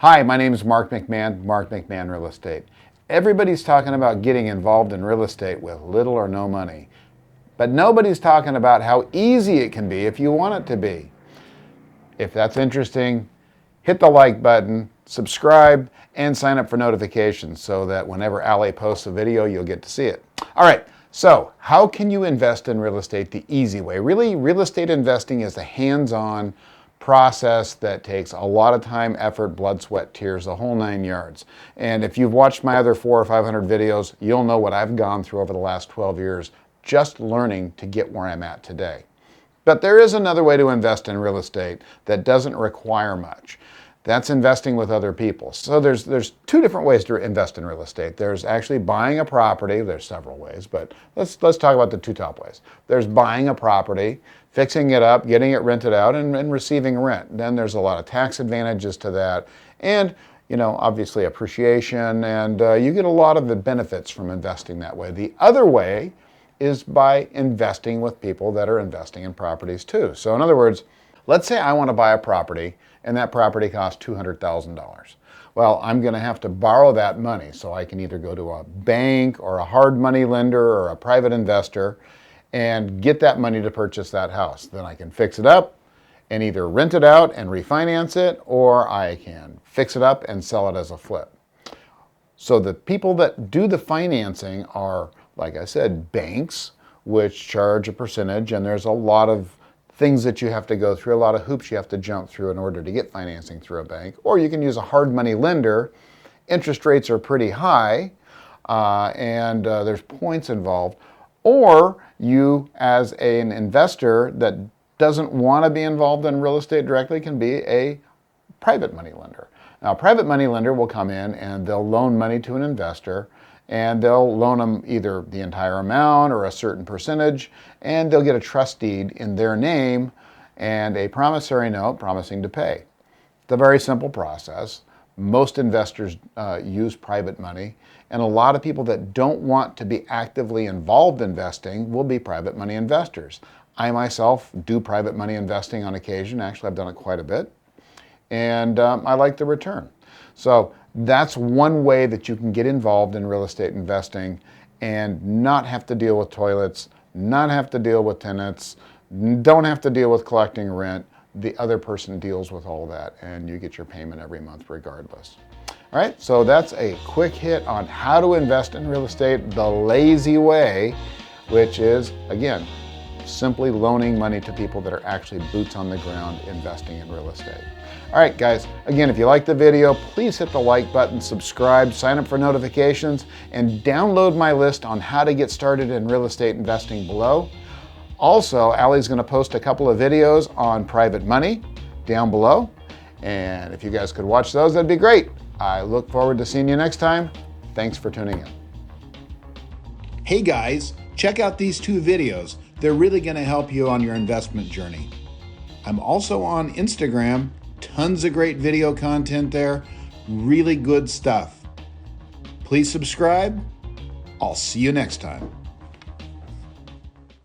Hi, my name is Mark McMahon, Mark McMahon Real Estate. Everybody's talking about getting involved in real estate with little or no money, but nobody's talking about how easy it can be if you want it to be. If that's interesting, hit the like button, subscribe, and sign up for notifications so that whenever Ali posts a video, you'll get to see it. All right, so how can you invest in real estate the easy way? Really, real estate investing is a hands-on process that takes a lot of time, effort, blood, sweat, tears, the whole 9 yards. And if you've watched my other 400 or 500 videos, you'll know what I've gone through over the last 12 years just learning to get where I'm at today. But there is another way to invest in real estate that doesn't require much. That's investing with other people. So there's two different ways to invest in real estate. There's actually buying a property. There's several ways, but let's talk about the two top ways. There's buying a property, fixing it up, getting it rented out, and receiving rent. Then there's a lot of tax advantages to that, and obviously appreciation, and you get a lot of the benefits from investing that way. The other way is by investing with people that are investing in properties too. So in other words, let's say I want to buy a property and that property costs $200,000. Well, I'm going to have to borrow that money, so I can either go to a bank or a hard money lender or a private investor and get that money to purchase that house. Then I can fix it up and either rent it out and refinance it, or I can fix it up and sell it as a flip. So the people that do the financing are, like I said, banks, which charge a percentage, and there's a lot of things that you have to go through, a lot of hoops you have to jump through in order to get financing through a bank. Or you can use a hard money lender. Interest rates are pretty high, and there's points involved. Or you, as an investor that doesn't want to be involved in real estate directly, can be a private money lender. Now, a private money lender will come in and they'll loan money to an investor, and they'll loan them either the entire amount or a certain percentage, and they'll get a trust deed in their name and a promissory note promising to pay. It's a very simple process. Most investors use private money, and a lot of people that don't want to be actively involved investing will be private money investors. I myself do private money investing on occasion. Actually, I've done it quite a bit, and I like the return. So that's one way that you can get involved in real estate investing and not have to deal with toilets, not have to deal with tenants, don't have to deal with collecting rent. The other person deals with all that, and you get your payment every month regardless. All right, so that's a quick hit on how to invest in real estate the lazy way, which is, again, simply loaning money to people that are actually boots on the ground investing in real estate. All right, guys, again, if you like the video, please hit the like button, subscribe, sign up for notifications, and download my list on how to get started in real estate investing below. Also, Ali's going to post a couple of videos on private money down below, and if you guys could watch those, that'd be great. I look forward to seeing you next time. Thanks for tuning in. Hey guys, check out these two videos. They're really going to help you on your investment journey. I'm also on Instagram. Tons of great video content there. Really good stuff. Please subscribe. I'll see you next time.